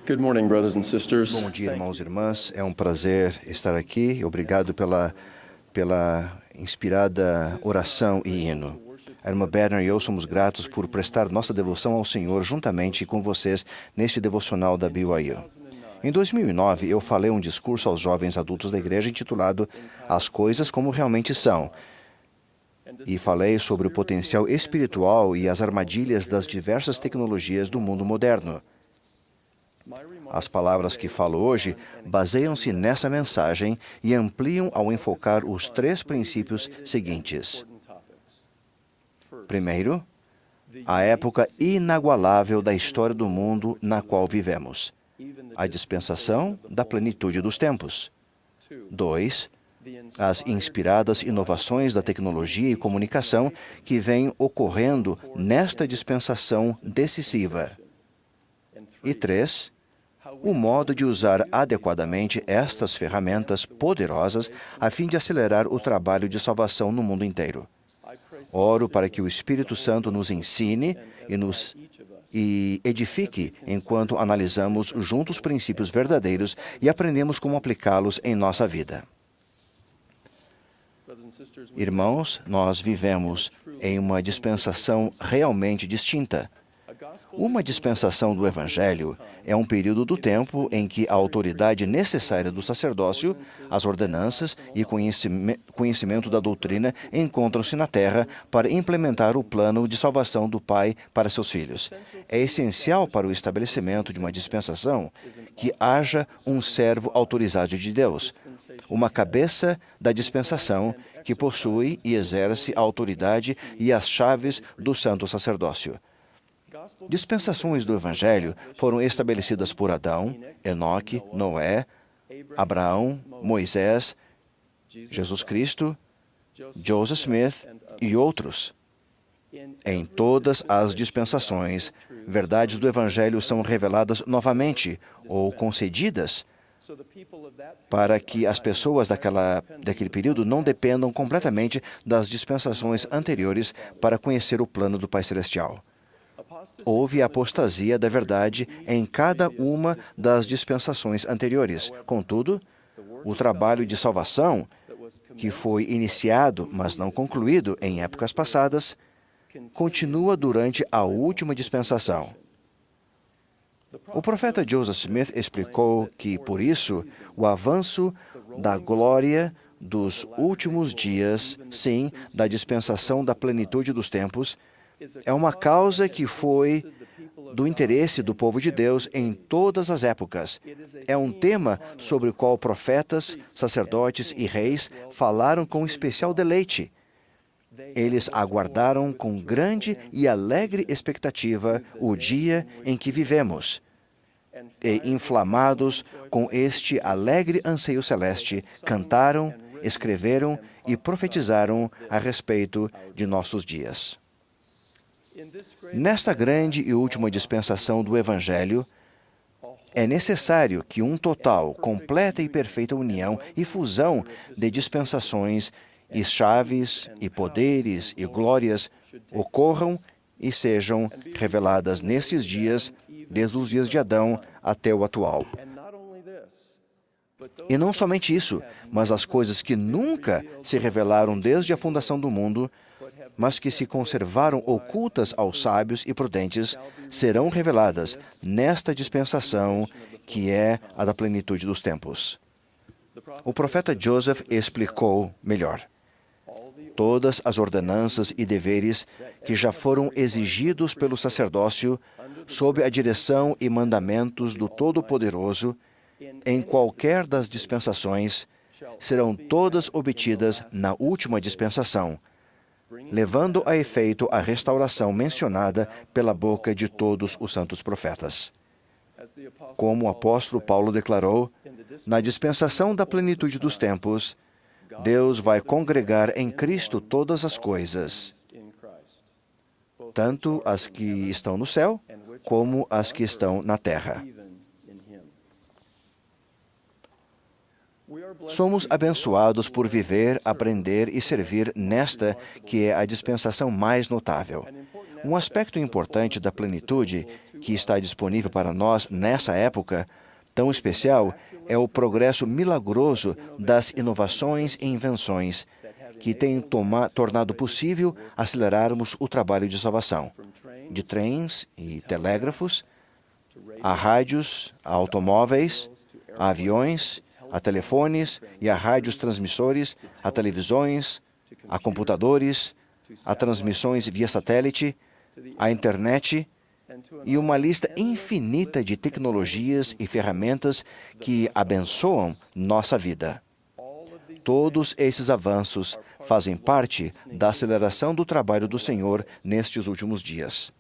Good morning, brothers and sisters. Bom dia, irmãos e irmãs. É um prazer estar aqui. Obrigado pela inspirada oração e hino. A irmã Berner e eu somos gratos por prestar nossa devoção ao Senhor juntamente com vocês neste devocional da BYU. Em 2009, eu falei um discurso aos jovens adultos da igreja intitulado As Coisas Como Realmente São, e falei sobre o potencial espiritual e as armadilhas das diversas tecnologias do mundo moderno. As palavras que falo hoje baseiam-se nessa mensagem e ampliam ao enfocar os três princípios seguintes. Primeiro, a época inagualável da história do mundo na qual vivemos. A dispensação da plenitude dos tempos. 2. As inspiradas inovações da tecnologia e comunicação que vêm ocorrendo nesta dispensação decisiva. E 3. O modo de usar adequadamente estas ferramentas poderosas a fim de acelerar o trabalho de salvação no mundo inteiro. Oro para que o Espírito Santo nos ensine e edifique enquanto analisamos juntos princípios verdadeiros e aprendemos como aplicá-los em nossa vida. Irmãos, nós vivemos em uma dispensação realmente distinta. Uma dispensação do Evangelho é um período do tempo em que a autoridade necessária do sacerdócio, as ordenanças e conhecimento da doutrina encontram-se na terra para implementar o plano de salvação do Pai para seus filhos. É essencial para o estabelecimento de uma dispensação que haja um servo autorizado de Deus, uma cabeça da dispensação que possui e exerce a autoridade e as chaves do santo sacerdócio. Dispensações do Evangelho foram estabelecidas por Adão, Enoque, Noé, Abraão, Moisés, Jesus Cristo, Joseph Smith e outros. Em todas as dispensações, verdades do Evangelho são reveladas novamente ou concedidas para que as pessoas daquele período não dependam completamente das dispensações anteriores para conhecer o plano do Pai Celestial. Houve apostasia da verdade em cada uma das dispensações anteriores. Contudo, o trabalho de salvação, que foi iniciado, mas não concluído em épocas passadas, continua durante a última dispensação. O profeta Joseph Smith explicou que, por isso, o avanço da glória dos últimos dias, sim, da dispensação da plenitude dos tempos, é uma causa que foi do interesse do povo de Deus em todas as épocas. É um tema sobre o qual profetas, sacerdotes e reis falaram com especial deleite. Eles aguardaram com grande e alegre expectativa o dia em que vivemos. E, inflamados com este alegre anseio celeste, cantaram, escreveram e profetizaram a respeito de nossos dias. Nesta grande e última dispensação do Evangelho, é necessário que um total, completa e perfeita união e fusão de dispensações e chaves e poderes e glórias ocorram e sejam reveladas nestes dias, desde os dias de Adão até o atual. E não somente isso, mas as coisas que nunca se revelaram desde a fundação do mundo, mas que se conservaram ocultas aos sábios e prudentes, serão reveladas nesta dispensação que é a da plenitude dos tempos. O profeta Joseph explicou melhor. Todas as ordenanças e deveres que já foram exigidos pelo sacerdócio, sob a direção e mandamentos do Todo-Poderoso, em qualquer das dispensações, serão todas obtidas na última dispensação, levando a efeito a restauração mencionada pela boca de todos os santos profetas. Como o apóstolo Paulo declarou, na dispensação da plenitude dos tempos, Deus vai congregar em Cristo todas as coisas, tanto as que estão no céu, como as que estão na terra. Somos abençoados por viver, aprender e servir nesta que é a dispensação mais notável. Um aspecto importante da plenitude que está disponível para nós nessa época tão especial é o progresso milagroso das inovações e invenções que têm tornado possível acelerarmos o trabalho de salvação, de trens e telégrafos, a rádios, a automóveis, a aviões, a telefones e a rádios transmissores, a televisões, a computadores, a transmissões via satélite, a internet e uma lista infinita de tecnologias e ferramentas que abençoam nossa vida. Todos esses avanços fazem parte da aceleração do trabalho do Senhor nestes últimos dias.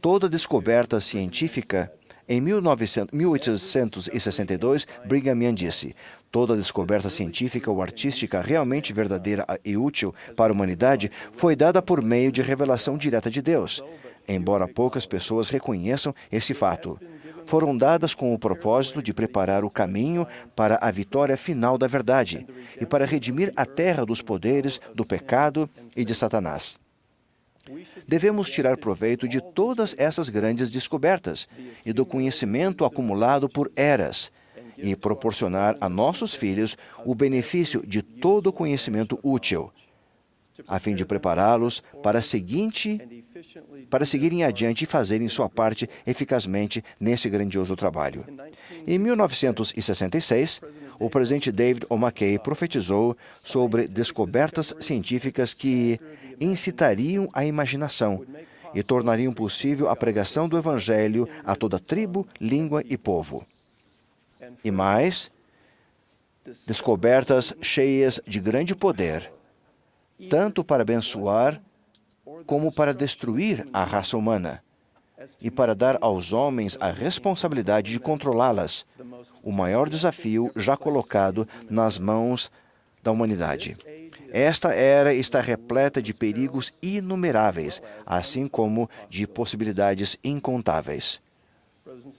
Toda descoberta científica, em 1862, Brigham Young disse: toda descoberta científica ou artística realmente verdadeira e útil para a humanidade foi dada por meio de revelação direta de Deus. Embora poucas pessoas reconheçam esse fato, foram dadas com o propósito de preparar o caminho para a vitória final da verdade e para redimir a terra dos poderes do pecado e de Satanás. Devemos tirar proveito de todas essas grandes descobertas e do conhecimento acumulado por eras e proporcionar a nossos filhos o benefício de todo o conhecimento útil, a fim de prepará-los para seguirem adiante e fazerem sua parte eficazmente nesse grandioso trabalho. Em 1966, o presidente David O. McKay profetizou sobre descobertas científicas que incitariam a imaginação e tornariam possível a pregação do Evangelho a toda tribo, língua e povo. E mais, descobertas cheias de grande poder, tanto para abençoar como para destruir a raça humana, e para dar aos homens a responsabilidade de controlá-las, o maior desafio já colocado nas mãos da humanidade. Esta era está repleta de perigos inumeráveis, assim como de possibilidades incontáveis.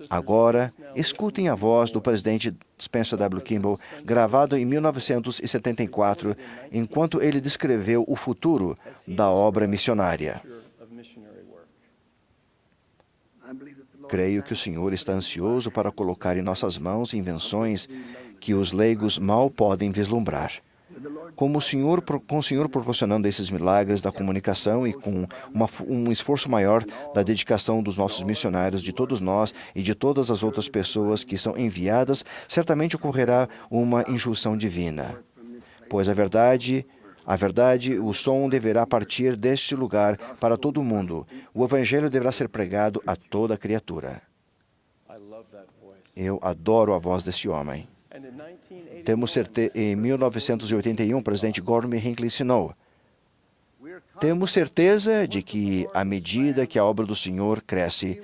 Agora, escutem a voz do presidente Spencer W. Kimball, gravado em 1974, enquanto ele descreveu o futuro da obra missionária. Creio que o Senhor está ansioso para colocar em nossas mãos invenções que os leigos mal podem vislumbrar. Com o Senhor proporcionando esses milagres da comunicação e com um esforço maior da dedicação dos nossos missionários, de todos nós e de todas as outras pessoas que são enviadas, certamente ocorrerá uma injunção divina. Pois a verdade, o som deverá partir deste lugar para todo o mundo. O Evangelho deverá ser pregado a toda criatura. Eu adoro a voz deste homem. Em 1981, o presidente Gordon B. Hinckley ensinou: temos certeza de que, à medida que a obra do Senhor cresce,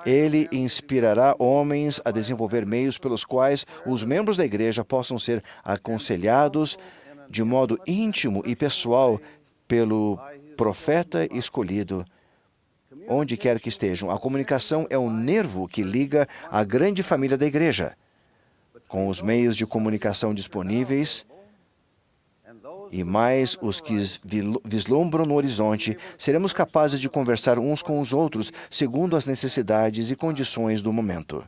Ele inspirará homens a desenvolver meios pelos quais os membros da igreja possam ser aconselhados de modo íntimo e pessoal pelo profeta escolhido, onde quer que estejam. A comunicação é o nervo que liga a grande família da igreja. Com os meios de comunicação disponíveis e mais os que vislumbram no horizonte, seremos capazes de conversar uns com os outros segundo as necessidades e condições do momento.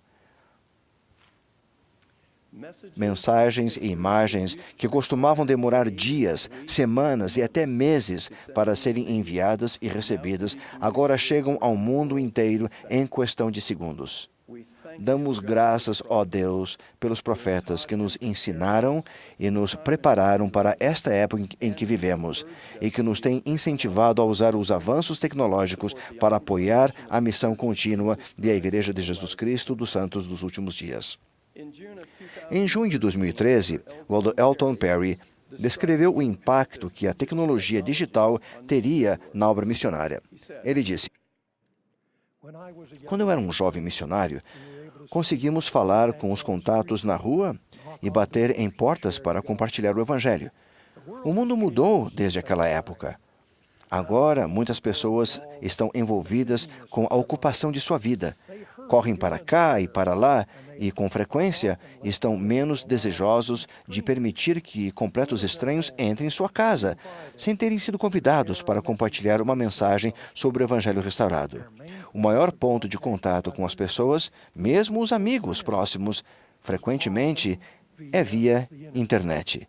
Mensagens e imagens que costumavam demorar dias, semanas e até meses para serem enviadas e recebidas, agora chegam ao mundo inteiro em questão de segundos. Damos graças, ó Deus, pelos profetas que nos ensinaram e nos prepararam para esta época em que vivemos e que nos têm incentivado a usar os avanços tecnológicos para apoiar a missão contínua da Igreja de Jesus Cristo dos Santos dos Últimos Dias. Em junho de 2013, o Elder Elton Perry descreveu o impacto que a tecnologia digital teria na obra missionária. Ele disse: quando eu era um jovem missionário, conseguimos falar com os contatos na rua e bater em portas para compartilhar o Evangelho. O mundo mudou desde aquela época. Agora, muitas pessoas estão envolvidas com a ocupação de sua vida. correm para cá e para lá e, com frequência, estão menos desejosos de permitir que completos estranhos entrem em sua casa, sem terem sido convidados para compartilhar uma mensagem sobre o Evangelho restaurado. O maior ponto de contato com as pessoas, mesmo os amigos próximos, frequentemente é via internet.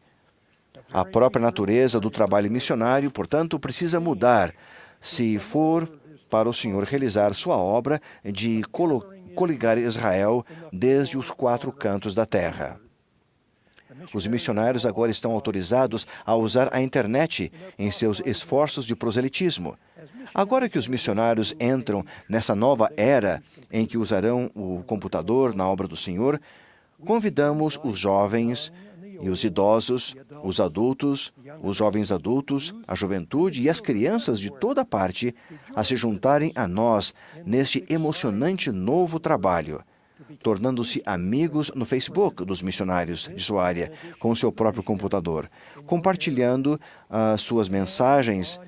A própria natureza do trabalho missionário, portanto, precisa mudar se for para o Senhor realizar sua obra de coligar Israel desde os 4 cantos da terra. Os missionários agora estão autorizados a usar a internet em seus esforços de proselitismo. Agora que os missionários entram nessa nova era em que usarão o computador na obra do Senhor, convidamos os jovens e os idosos, os adultos, os jovens adultos, a juventude e as crianças de toda parte a se juntarem a nós neste emocionante novo trabalho, tornando-se amigos no Facebook dos missionários de sua área, com seu próprio computador, compartilhando suas mensagens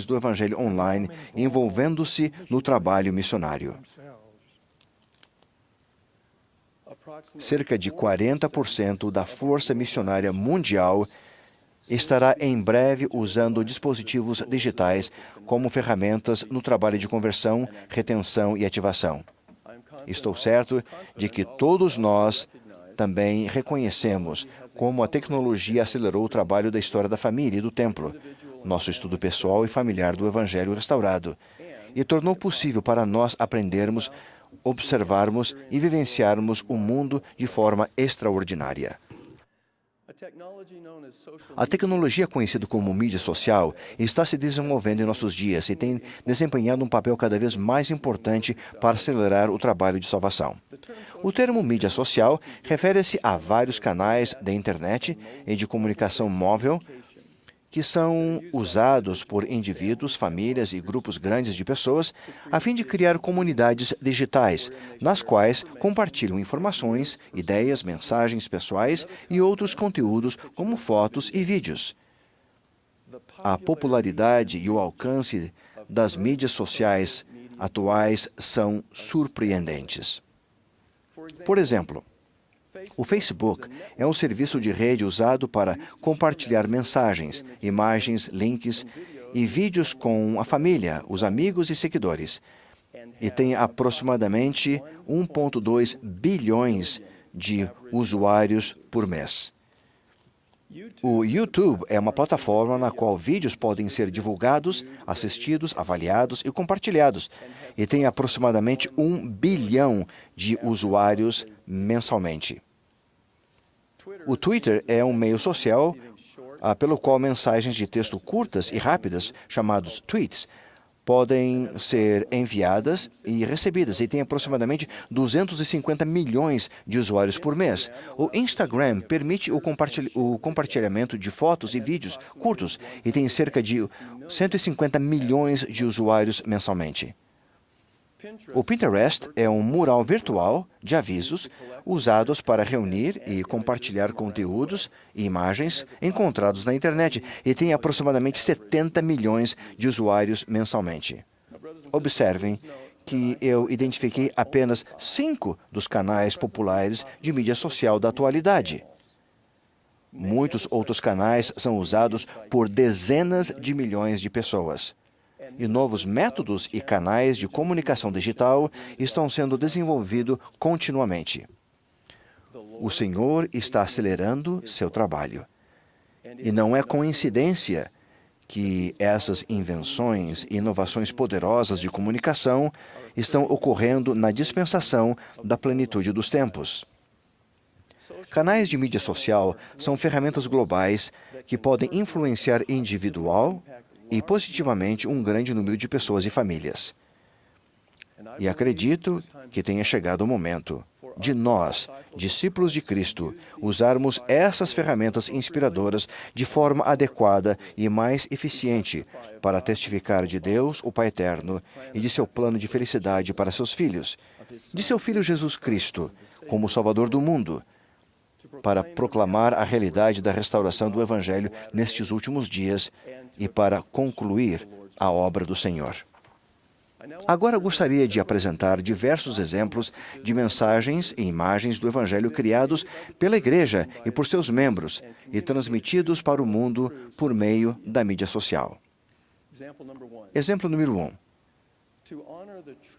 do Evangelho online, envolvendo-se no trabalho missionário. Cerca de 40% da força missionária mundial estará em breve usando dispositivos digitais como ferramentas no trabalho de conversão, retenção e ativação. Estou certo de que todos nós também reconhecemos como a tecnologia acelerou o trabalho da história da família e do templo, nosso estudo pessoal e familiar do Evangelho restaurado, e tornou possível para nós aprendermos, observarmos e vivenciarmos o mundo de forma extraordinária. A tecnologia conhecida como mídia social está se desenvolvendo em nossos dias e tem desempenhado um papel cada vez mais importante para acelerar o trabalho de salvação. O termo mídia social refere-se a vários canais da internet e de comunicação móvel que são usados por indivíduos, famílias e grupos grandes de pessoas a fim de criar comunidades digitais, nas quais compartilham informações, ideias, mensagens pessoais e outros conteúdos como fotos e vídeos. A popularidade e o alcance das mídias sociais atuais são surpreendentes. Por exemplo, o Facebook é um serviço de rede usado para compartilhar mensagens, imagens, links e vídeos com a família, os amigos e seguidores, e tem aproximadamente 1,2 bilhões de usuários por mês. O YouTube é uma plataforma na qual vídeos podem ser divulgados, assistidos, avaliados e compartilhados, e tem aproximadamente 1 bilhão de usuários mensalmente. O Twitter é um meio social pelo qual mensagens de texto curtas e rápidas, chamados tweets, podem ser enviadas e recebidas e tem aproximadamente 250 milhões de usuários por mês. O Instagram permite o compartilhamento de fotos e vídeos curtos e tem cerca de 150 milhões de usuários mensalmente. O Pinterest é um mural virtual de avisos usados para reunir e compartilhar conteúdos e imagens encontrados na internet e tem aproximadamente 70 milhões de usuários mensalmente. Observem que eu identifiquei apenas 5 dos canais populares de mídia social da atualidade. Muitos outros canais são usados por dezenas de milhões de pessoas. E novos métodos e canais de comunicação digital estão sendo desenvolvidos continuamente. O Senhor está acelerando seu trabalho. E não é coincidência que essas invenções e inovações poderosas de comunicação estão ocorrendo na dispensação da plenitude dos tempos. Canais de mídia social são ferramentas globais que podem influenciar individual e positivamente um grande número de pessoas e famílias. E acredito que tenha chegado o momento de nós, discípulos de Cristo, usarmos essas ferramentas inspiradoras de forma adequada e mais eficiente para testificar de Deus, o Pai Eterno, e de seu plano de felicidade para seus filhos, de seu Filho Jesus Cristo, como Salvador do mundo, para proclamar a realidade da restauração do Evangelho nestes últimos dias e para concluir a obra do Senhor. Agora gostaria de apresentar diversos exemplos de mensagens e imagens do Evangelho criados pela Igreja e por seus membros e transmitidos para o mundo por meio da mídia social. Exemplo número 1.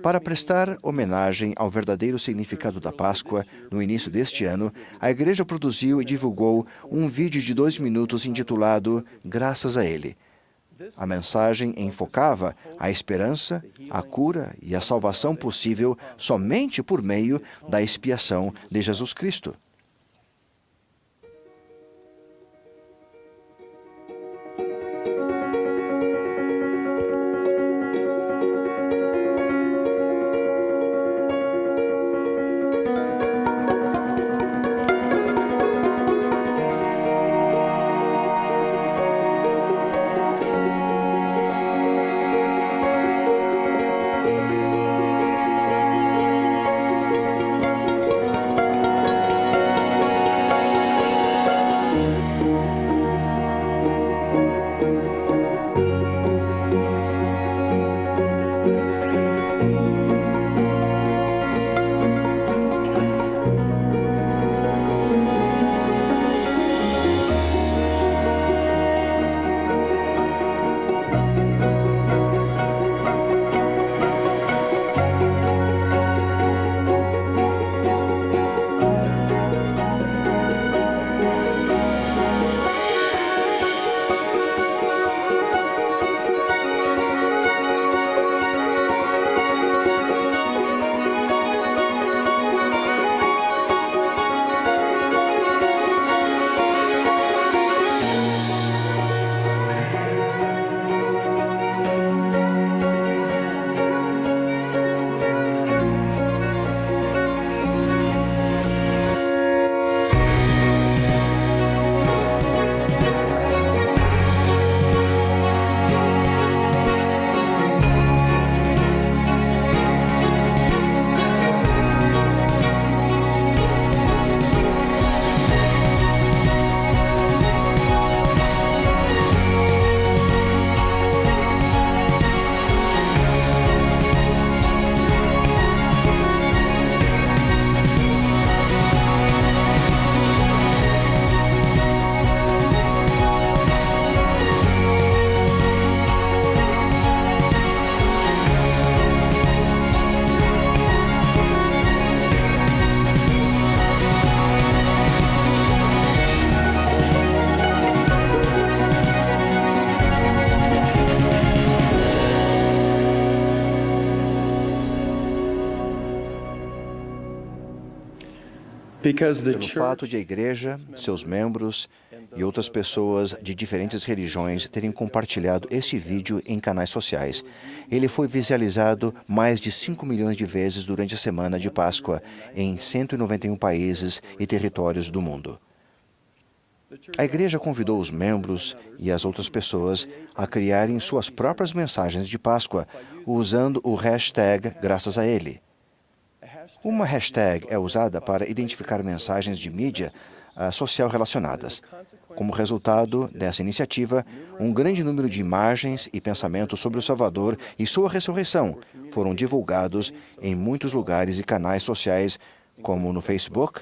Para prestar homenagem ao verdadeiro significado da Páscoa, no início deste ano, a Igreja produziu e divulgou um vídeo de 2 minutos intitulado Graças a Ele. A mensagem enfocava a esperança, a cura e a salvação possível somente por meio da expiação de Jesus Cristo. Pelo fato de a Igreja, seus membros e outras pessoas de diferentes religiões terem compartilhado esse vídeo em canais sociais. Ele foi visualizado mais de 5 milhões de vezes durante a semana de Páscoa em 191 países e territórios do mundo. A Igreja convidou os membros e as outras pessoas a criarem suas próprias mensagens de Páscoa usando o hashtag Graças a Ele. Uma hashtag é usada para identificar mensagens de mídia social relacionadas. Como resultado dessa iniciativa, um grande número de imagens e pensamentos sobre o Salvador e sua ressurreição foram divulgados em muitos lugares e canais sociais, como no Facebook,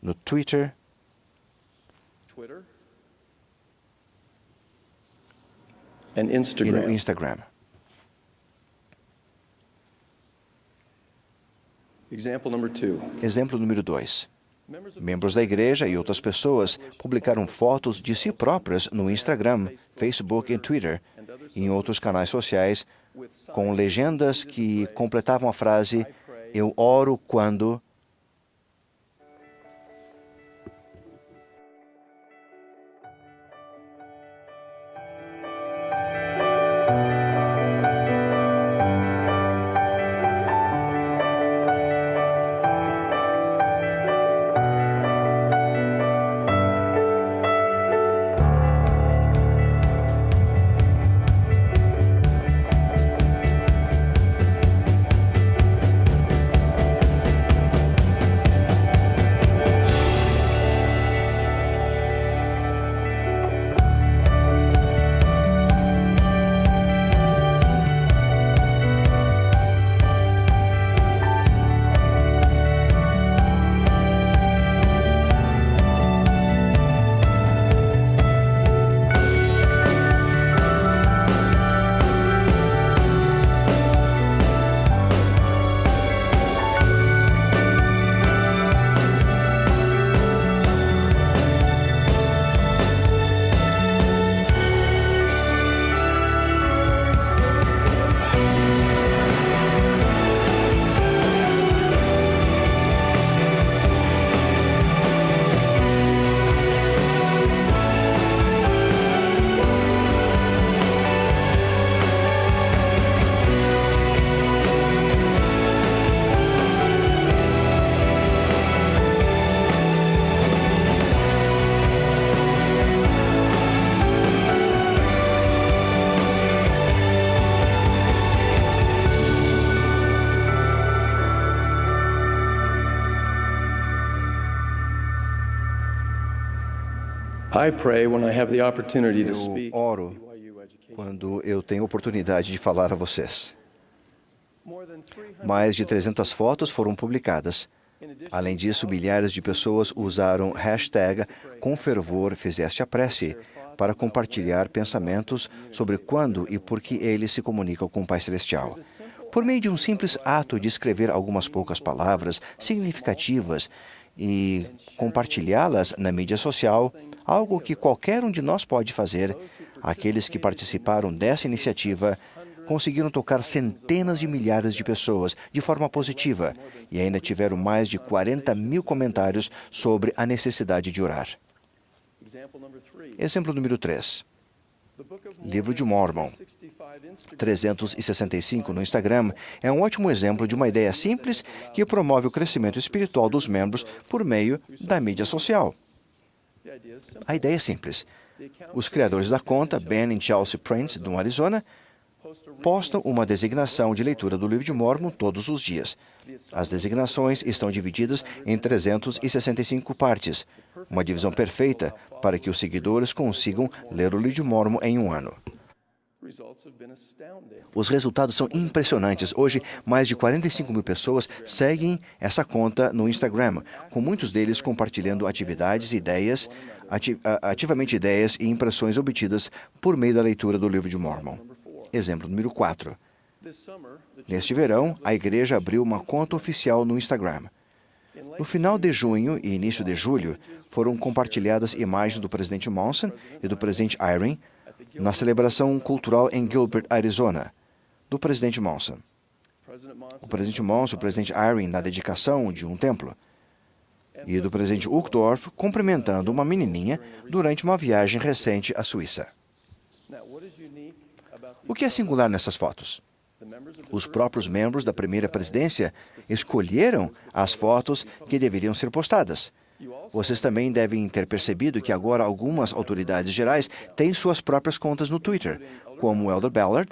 no Twitter e no Instagram. Exemplo número 2. Membros da Igreja e outras pessoas publicaram fotos de si próprias no Instagram, Facebook e Twitter e em outros canais sociais com legendas que completavam a frase "Eu oro quando..." I pray when I have the opportunity to Eu speak. oro quando eu tenho oportunidade de falar a vocês. Mais de 300 fotos foram publicadas. Além disso, milhares de pessoas usaram hashtag Com Fervor Fizeste a Prece para compartilhar pensamentos sobre quando e por que eles se comunicam com o Pai Celestial. Por meio de um simples ato de escrever algumas poucas palavras significativas e compartilhá-las na mídia social, algo que qualquer um de nós pode fazer, aqueles que participaram dessa iniciativa conseguiram tocar centenas de milhares de pessoas de forma positiva e ainda tiveram mais de 40 mil comentários sobre a necessidade de orar. Exemplo número 3. Livro de Mormon, 365 no Instagram, é um ótimo exemplo de uma ideia simples que promove o crescimento espiritual dos membros por meio da mídia social. A ideia é simples. Os criadores da conta, Ben e Chelsea Prince, do Arizona, postam uma designação de leitura do Livro de Mormon todos os dias. As designações estão divididas em 365 partes, uma divisão perfeita para que os seguidores consigam ler o Livro de Mormon em um ano. Os resultados são impressionantes. Hoje, mais de 45 mil pessoas seguem essa conta no Instagram, com muitos deles compartilhando atividades e ideias, ativamente ideias e impressões obtidas por meio da leitura do Livro de Mormon. Exemplo número 4. Neste verão, a igreja abriu uma conta oficial no Instagram. No final de junho e início de julho, foram compartilhadas imagens do presidente Monson e do presidente Eyring na celebração cultural em Gilbert, Arizona, do presidente Monson. O presidente Monson e o presidente Eyring na dedicação de um templo. E do presidente Uchtdorf cumprimentando uma menininha durante uma viagem recente à Suíça. O que é singular nessas fotos? Os próprios membros da primeira presidência escolheram as fotos que deveriam ser postadas. Vocês também devem ter percebido que agora algumas autoridades gerais têm suas próprias contas no Twitter, como o Elder Ballard,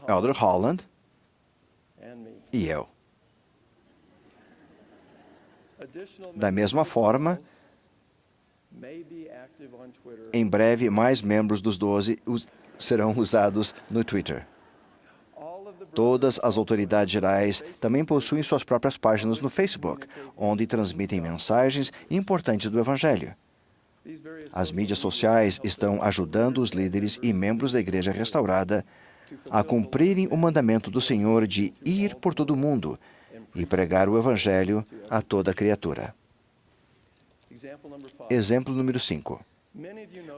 Elder Holland e eu. Da mesma forma, em breve, mais membros dos 12 serão usados no Twitter. Todas as autoridades gerais também possuem suas próprias páginas no Facebook, onde transmitem mensagens importantes do Evangelho. As mídias sociais estão ajudando os líderes e membros da Igreja Restaurada a cumprirem o mandamento do Senhor de ir por todo o mundo e pregar o Evangelho a toda criatura. Exemplo número 5.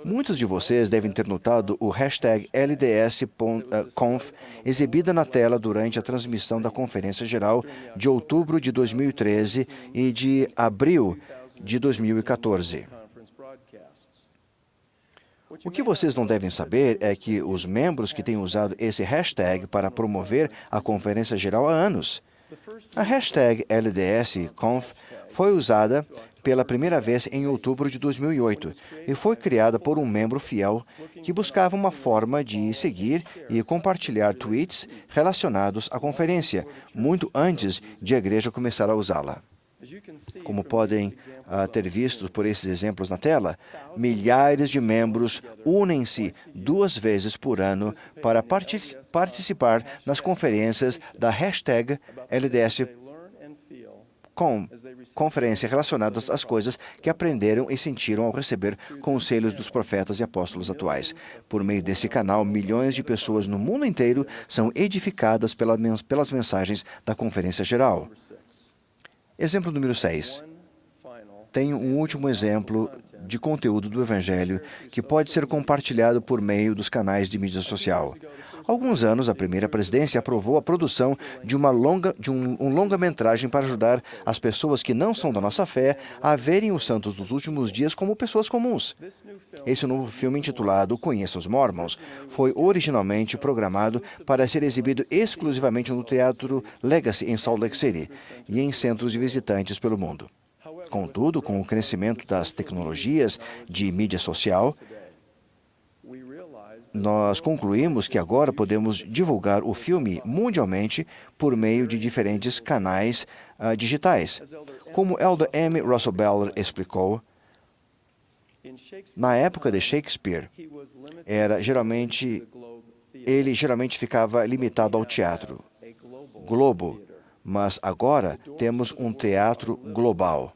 Muitos de vocês devem ter notado o hashtag LDS-Conf exibida na tela durante a transmissão da Conferência Geral de outubro de 2013 e de abril de 2014. O que vocês não devem saber é que os membros que têm usado esse hashtag para promover a Conferência Geral há anos. A hashtag LDS-Conf foi usada pela primeira vez em outubro de 2008 e foi criada por um membro fiel que buscava uma forma de seguir e compartilhar tweets relacionados à conferência, muito antes de a igreja começar a usá-la. Como podem ter visto por esses exemplos na tela, milhares de membros unem-se 2 vezes por ano para participar nas conferências da hashtag LDS conferência relacionadas às coisas que aprenderam e sentiram ao receber conselhos dos profetas e apóstolos atuais. Por meio desse canal, milhões de pessoas no mundo inteiro são edificadas pelas mensagens da Conferência Geral. Exemplo número 6. Tenho um último exemplo de conteúdo do Evangelho que pode ser compartilhado por meio dos canais de mídia social. Há alguns anos, a primeira presidência aprovou a produção de um longa-metragem para ajudar as pessoas que não são da nossa fé a verem os santos dos últimos dias como pessoas comuns. Esse novo filme, intitulado Conheça os Mormons, foi originalmente programado para ser exibido exclusivamente no Teatro Legacy, em Salt Lake City, e em centros de visitantes pelo mundo. Contudo, com o crescimento das tecnologias de mídia social, nós concluímos que agora podemos divulgar o filme mundialmente por meio de diferentes canais digitais. Como Elder M. Russell Ballard explicou, Na época de Shakespeare, ele geralmente ficava limitado ao teatro Globo, mas agora temos um teatro global.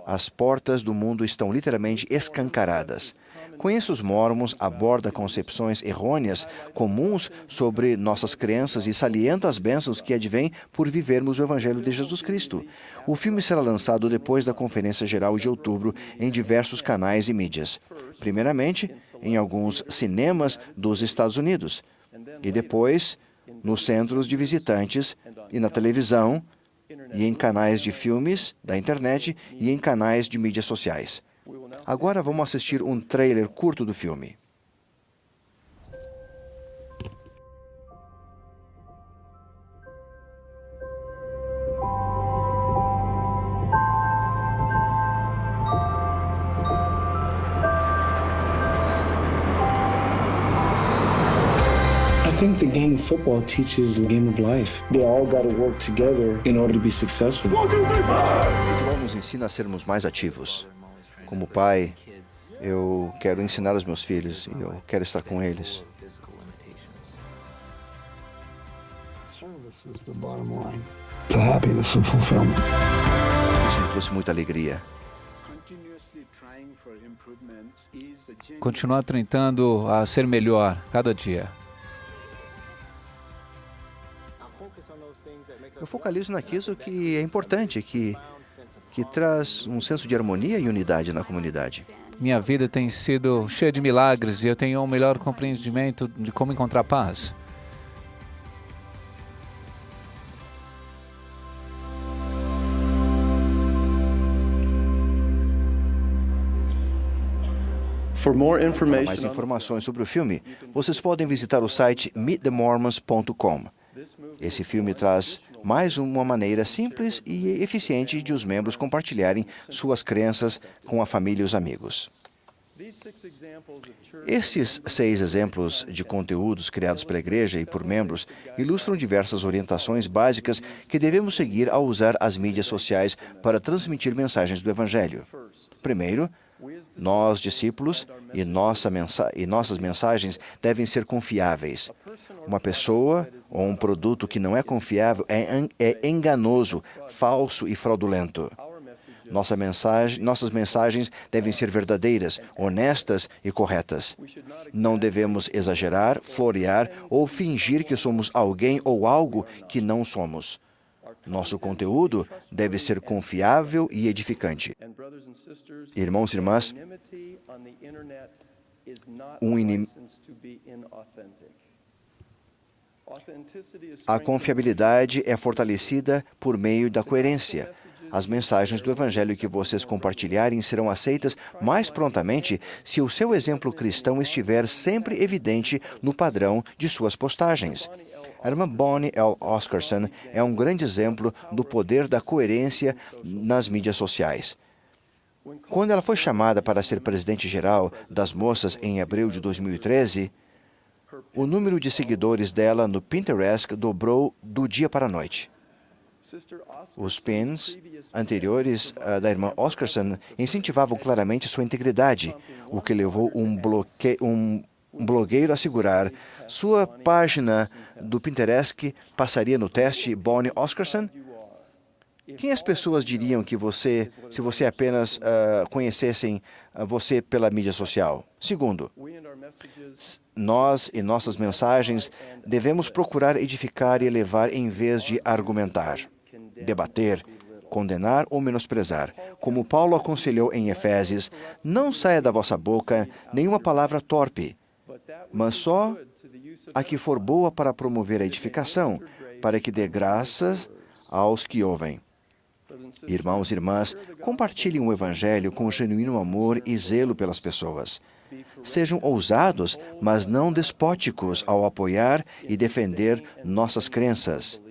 As portas do mundo estão literalmente escancaradas. Conheço os Mormons aborda concepções errôneas comuns sobre nossas crenças e salienta as bênçãos que advêm por vivermos o Evangelho de Jesus Cristo. O filme será lançado depois da Conferência Geral de outubro em diversos canais e mídias. Primeiramente, em alguns cinemas dos Estados Unidos, e depois nos centros de visitantes e na televisão, e em canais de filmes da internet e em canais de mídias sociais. Agora vamos assistir um trailer curto do filme. I think the game of football teaches the game of life. They all got to work together in order to be successful. O futebol nos ensina a sermos mais ativos. Como pai, eu quero ensinar aos meus filhos e eu quero estar com eles. Service is the bottom line to happiness and fulfillment. Isso me trouxe muita alegria. Continuar tentando a ser melhor cada dia. Eu focalizo naquilo que é importante, que traz um senso de harmonia e unidade na comunidade. Minha vida tem sido cheia de milagres e eu tenho um melhor compreendimento de como encontrar paz. For more Para mais information on informações sobre o filme, vocês podem visitar o site meetthemormons.com. Esse filme traz mais uma maneira simples e eficiente de os membros compartilharem suas crenças com a família e os amigos. Esses 6 exemplos de conteúdos criados pela igreja e por membros ilustram diversas orientações básicas que devemos seguir ao usar as mídias sociais para transmitir mensagens do Evangelho. Primeiro, nós, discípulos, e nossas mensagens devem ser confiáveis. Uma pessoa ou um produto que não é confiável é enganoso, falso e fraudulento. Nossas mensagens devem ser verdadeiras, honestas e corretas. Não devemos exagerar, florear ou fingir que somos alguém ou algo que não somos. Nosso conteúdo deve ser confiável e edificante. Irmãos e irmãs, a confiabilidade é fortalecida por meio da coerência. As mensagens do Evangelho que vocês compartilharem serão aceitas mais prontamente se o seu exemplo cristão estiver sempre evidente no padrão de suas postagens. A irmã Bonnie L. Oscarson é um grande exemplo do poder da coerência nas mídias sociais. Quando ela foi chamada para ser presidente-geral das moças em abril de 2013, o número de seguidores dela no Pinterest dobrou do dia para a noite. Os pins anteriores da irmã Oscarson incentivavam claramente sua integridade, o que levou um blogueiro a assegurar: sua página do Pinterest passaria no teste Bonnie Oscarson? Quem as pessoas diriam que se você apenas conhecessem você pela mídia social? Segundo, nós e nossas mensagens devemos procurar edificar e elevar em vez de argumentar, debater, condenar ou menosprezar. Como Paulo aconselhou em Efésios, não saia da vossa boca nenhuma palavra torpe, mas só a que for boa para promover a edificação, para que dê graças aos que ouvem. Irmãos e irmãs, compartilhem o Evangelho com genuíno amor e zelo pelas pessoas. Sejam ousados, mas não despóticos ao apoiar e defender nossas crenças.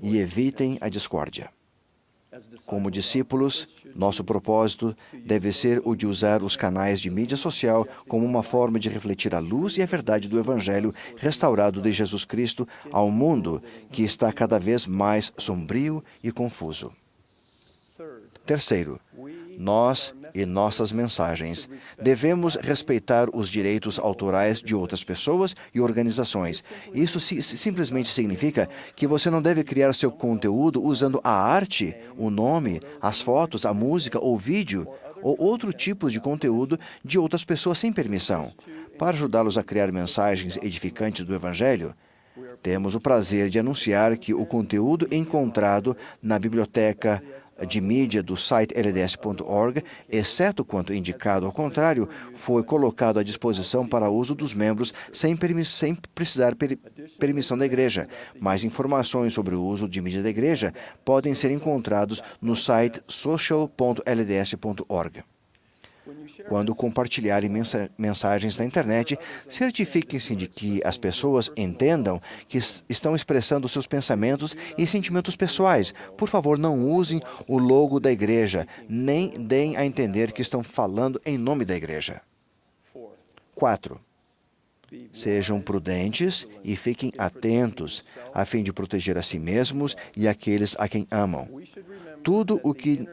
E evitem a discórdia. Como discípulos, nosso propósito deve ser o de usar os canais de mídia social como uma forma de refletir a luz e a verdade do Evangelho restaurado de Jesus Cristo ao mundo que está cada vez mais sombrio e confuso. Terceiro, nós e nossas mensagens. Devemos respeitar os direitos autorais de outras pessoas e organizações. Isso simplesmente significa que você não deve criar seu conteúdo usando a arte, o nome, as fotos, a música ou vídeo ou outro tipo de conteúdo de outras pessoas sem permissão. Para ajudá-los a criar mensagens edificantes do Evangelho, temos o prazer de anunciar que o conteúdo encontrado na biblioteca de mídia do site LDS.org, exceto quanto indicado ao contrário, foi colocado à disposição para uso dos membros sem precisar permissão da igreja. Mais informações sobre o uso de mídia da igreja podem ser encontrados no site social.lds.org. Quando compartilharem mensagens na internet, certifiquem-se de que as pessoas entendam que estão expressando seus pensamentos e sentimentos pessoais. Por favor, não usem o logo da igreja, nem deem a entender que estão falando em nome da igreja. 4. Sejam prudentes e fiquem atentos, a fim de proteger a si mesmos e aqueles a quem amam. Tudo o que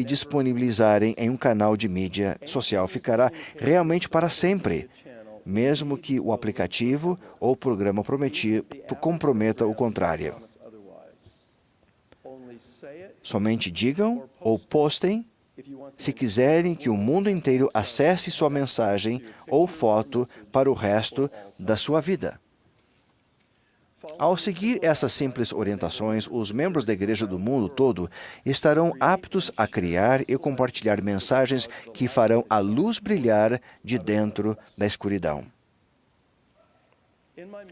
disponibilizarem em um canal de mídia social ficará realmente para sempre, mesmo que o aplicativo ou programa comprometa o contrário. Somente digam ou postem se quiserem que o mundo inteiro acesse sua mensagem ou foto para o resto da sua vida. Ao seguir essas simples orientações, os membros da igreja do mundo todo estarão aptos a criar e compartilhar mensagens que farão a luz brilhar de dentro da escuridão.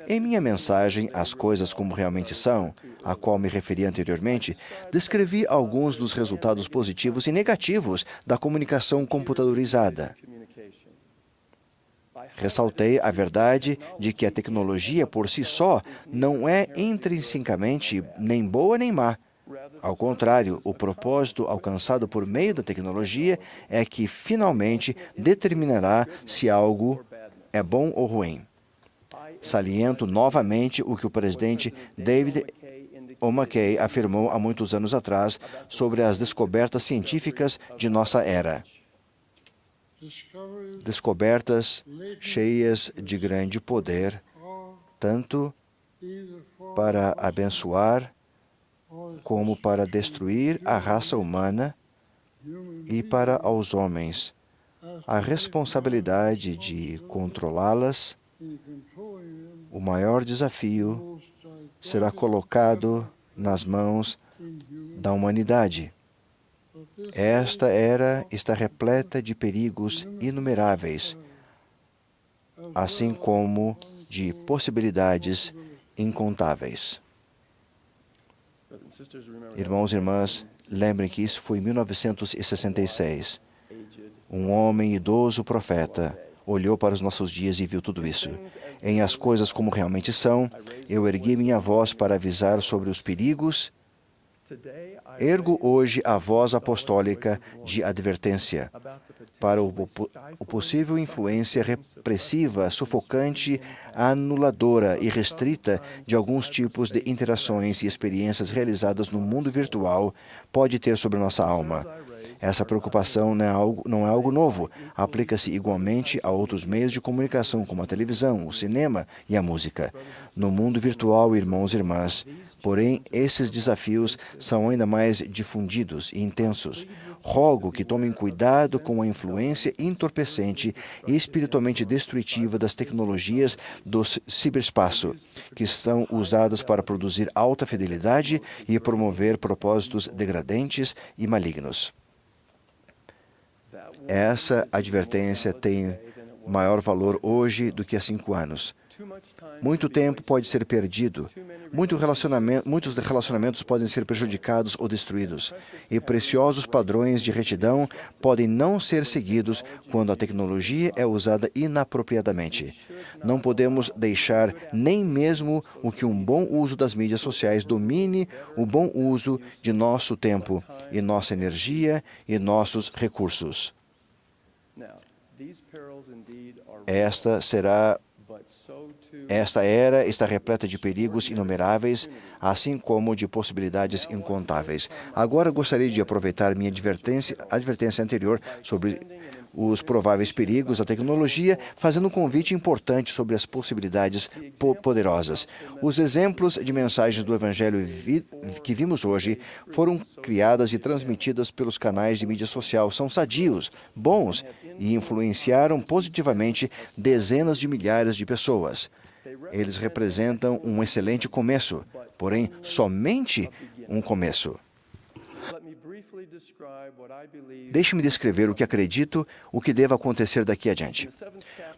Em minha mensagem, As Coisas Como Realmente São, a qual me referi anteriormente, descrevi alguns dos resultados positivos e negativos da comunicação computadorizada. Ressaltei a verdade de que a tecnologia por si só não é intrinsecamente nem boa nem má. Ao contrário, o propósito alcançado por meio da tecnologia é que finalmente determinará se algo é bom ou ruim. Saliento novamente o que o presidente David O. McKay afirmou há muitos anos atrás sobre as descobertas científicas de nossa era. Descobertas cheias de grande poder, tanto para abençoar como para destruir a raça humana e para aos homens a responsabilidade de controlá-las. O maior desafio será colocado nas mãos da humanidade. Esta era está repleta de perigos inumeráveis, assim como de possibilidades incontáveis. Irmãos e irmãs, lembrem que isso foi em 1966. Um homem idoso profeta olhou para os nossos dias e viu tudo isso. Em As Coisas Como Realmente São, eu ergui minha voz para avisar sobre os perigos. Ergo hoje a voz apostólica de advertência para o possível influência repressiva, sufocante, anuladora e restrita de alguns tipos de interações e experiências realizadas no mundo virtual pode ter sobre nossa alma. Essa preocupação não é algo novo. Aplica-se igualmente a outros meios de comunicação, como a televisão, o cinema e a música. No mundo virtual, irmãos e irmãs, porém, esses desafios são ainda mais difundidos e intensos. Rogo que tomem cuidado com a influência entorpecente e espiritualmente destrutiva das tecnologias do ciberespaço, que são usadas para produzir alta fidelidade e promover propósitos degradantes e malignos. Essa advertência tem maior valor hoje do que há 5 anos. Muito tempo pode ser perdido, muitos relacionamentos podem ser prejudicados ou destruídos, e preciosos padrões de retidão podem não ser seguidos quando a tecnologia é usada inapropriadamente. Não podemos deixar nem mesmo o que um bom uso das mídias sociais domine o bom uso de nosso tempo e nossa energia e nossos recursos. Esta será Esta era está repleta de perigos inumeráveis, assim como de possibilidades incontáveis. Agora gostaria de aproveitar minha advertência anterior sobre os prováveis perigos da tecnologia, fazendo um convite importante sobre as possibilidades poderosas. Os exemplos de mensagens do Evangelho que vimos hoje foram criadas e transmitidas pelos canais de mídia social. São sadios, bons e influenciaram positivamente dezenas de milhares de pessoas. Eles representam um excelente começo, porém somente um começo. Deixe-me descrever o que acredito, o que deva acontecer daqui adiante.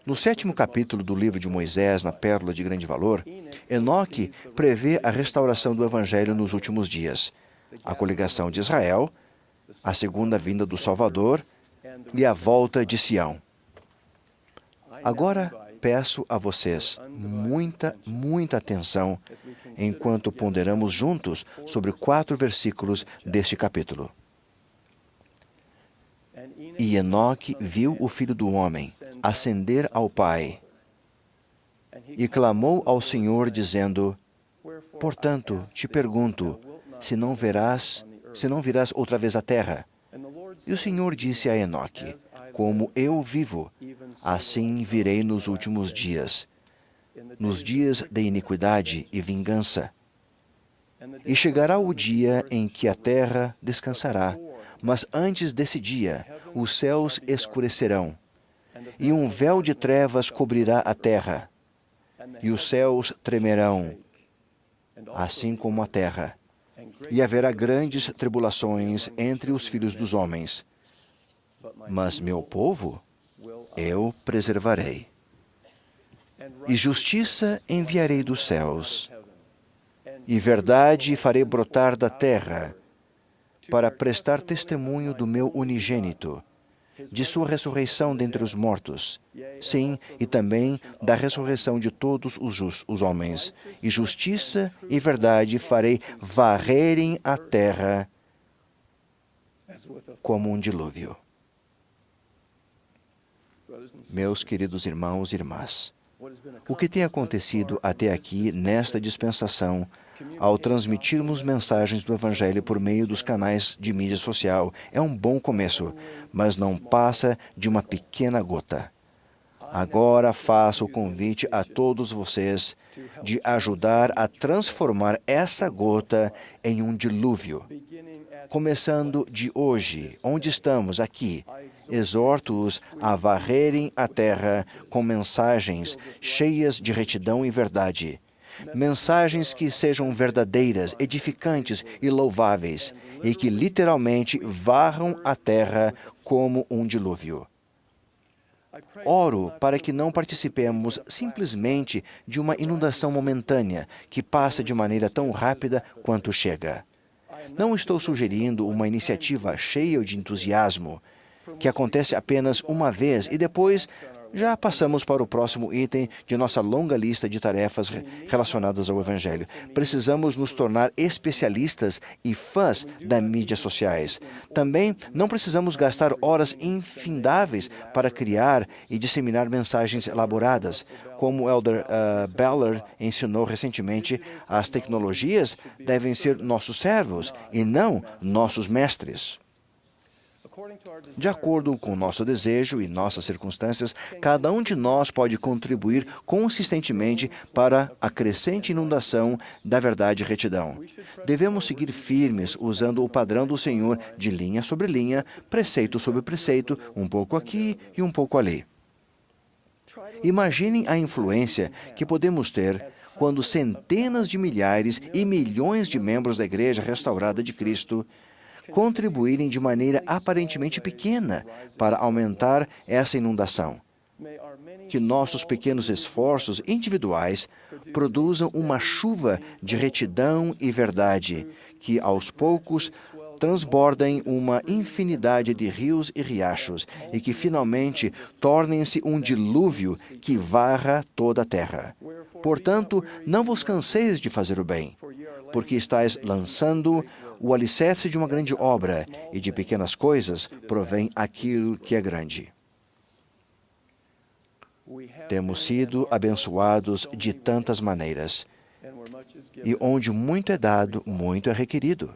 No 7º capítulo do livro de Moisés, na Pérola de Grande Valor, Enoque prevê a restauração do Evangelho nos últimos dias, a coligação de Israel, a segunda vinda do Salvador e a volta de Sião. Agora, peço a vocês muita atenção enquanto ponderamos juntos sobre 4 versículos deste capítulo. E Enoque viu o Filho do Homem ascender ao Pai e clamou ao Senhor, dizendo: Portanto, te pergunto, se não virás outra vez à terra? E o Senhor disse a Enoque: Como eu vivo, assim virei nos últimos dias, nos dias de iniquidade e vingança. E chegará o dia em que a terra descansará, mas antes desse dia os céus escurecerão, e um véu de trevas cobrirá a terra, e os céus tremerão, assim como a terra. E haverá grandes tribulações entre os filhos dos homens. Mas meu povo eu preservarei. E justiça enviarei dos céus, e verdade farei brotar da terra, para prestar testemunho do meu unigênito, de sua ressurreição dentre os mortos, sim, e também da ressurreição de todos os homens. E justiça e verdade farei varrerem a terra como um dilúvio. Meus queridos irmãos e irmãs, o que tem acontecido até aqui nesta dispensação, ao transmitirmos mensagens do Evangelho por meio dos canais de mídia social, é um bom começo, mas não passa de uma pequena gota. Agora faço o convite a todos vocês de ajudar a transformar essa gota em um dilúvio. Começando de hoje, onde estamos aqui, exorto-os a varrerem a terra com mensagens cheias de retidão e verdade. Mensagens que sejam verdadeiras, edificantes e louváveis, e que literalmente varram a terra como um dilúvio. Oro para que não participemos simplesmente de uma inundação momentânea que passa de maneira tão rápida quanto chega. Não estou sugerindo uma iniciativa cheia de entusiasmo, que acontece apenas uma vez e depois já passamos para o próximo item de nossa longa lista de tarefas relacionadas ao Evangelho. Precisamos nos tornar especialistas e fãs das mídias sociais. Também não precisamos gastar horas infindáveis para criar e disseminar mensagens elaboradas. Como o Elder Ballard ensinou recentemente, as tecnologias devem ser nossos servos e não nossos mestres. De acordo com nosso desejo e nossas circunstâncias, cada um de nós pode contribuir consistentemente para a crescente inundação da verdade e retidão. Devemos seguir firmes usando o padrão do Senhor de linha sobre linha, preceito sobre preceito, um pouco aqui e um pouco ali. Imaginem a influência que podemos ter quando centenas de milhares e milhões de membros da Igreja Restaurada de Cristo contribuírem de maneira aparentemente pequena para aumentar essa inundação. Que nossos pequenos esforços individuais produzam uma chuva de retidão e verdade, que aos poucos transbordem uma infinidade de rios e riachos e que finalmente tornem-se um dilúvio que varra toda a terra. Portanto, não vos canseis de fazer o bem, porque estáis lançando o alicerce de uma grande obra, e de pequenas coisas provém aquilo que é grande. Temos sido abençoados de tantas maneiras. E onde muito é dado, muito é requerido.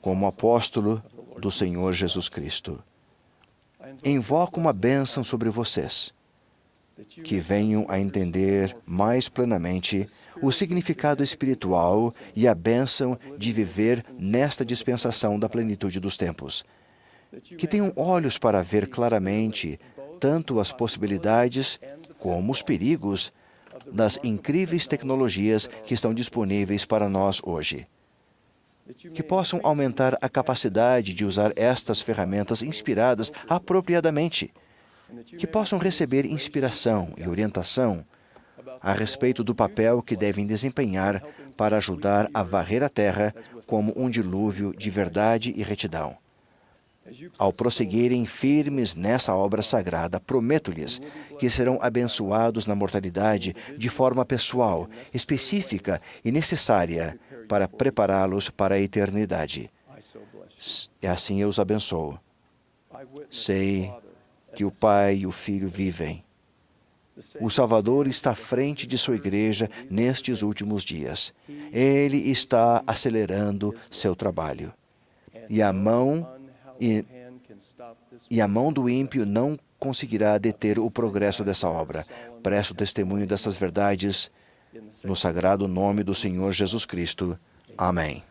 Como apóstolo do Senhor Jesus Cristo, invoco uma bênção sobre vocês, que venham a entender mais plenamente o significado espiritual e a bênção de viver nesta dispensação da plenitude dos tempos. Que tenham olhos para ver claramente tanto as possibilidades como os perigos das incríveis tecnologias que estão disponíveis para nós hoje. Que possam aumentar a capacidade de usar estas ferramentas inspiradas apropriadamente. Que possam receber inspiração e orientação a respeito do papel que devem desempenhar para ajudar a varrer a terra como um dilúvio de verdade e retidão. Ao prosseguirem firmes nessa obra sagrada, prometo-lhes que serão abençoados na mortalidade de forma pessoal, específica e necessária para prepará-los para a eternidade. E assim eu os abençoo. Sei que o Pai e o Filho vivem. O Salvador está à frente de sua igreja nestes últimos dias. Ele está acelerando seu trabalho. E a mão do ímpio não conseguirá deter o progresso dessa obra. Presto testemunho dessas verdades no sagrado nome do Senhor Jesus Cristo. Amém.